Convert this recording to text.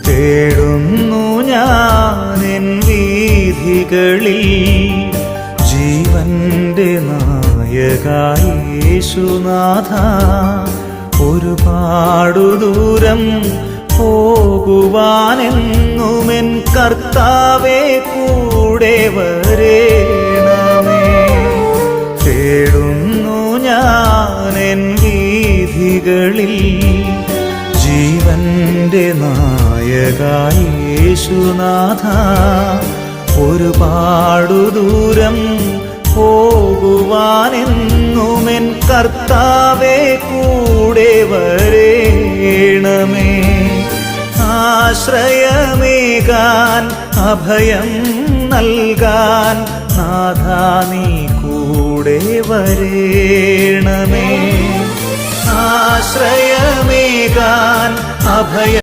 തേടുന്നു ഞാനെൻ വീഥികളിൽ ജീവന്റെ നായകായി യേശുനാഥ. ഒരുപാടു ദൂരം പോകുവാനെന്നുമെൻ കർത്താവേ കൂടെ വരേണമേ. തേടുന്നു ഞാനെൻ വീഥികളിൽ ജീവന്റെ നായകായി യേശുനാഥ. ഒരുപാടു ദൂരം പോകുവാനെന്നുമെൻ കർത്താവേ കൂടെ വരേണമേ. ആശ്രയമേകാൻ അഭയം നൽകാൻ നാഥാ നീ കൂടെ വരേണമേ. ആശ്രയമേകാൻ അഭയം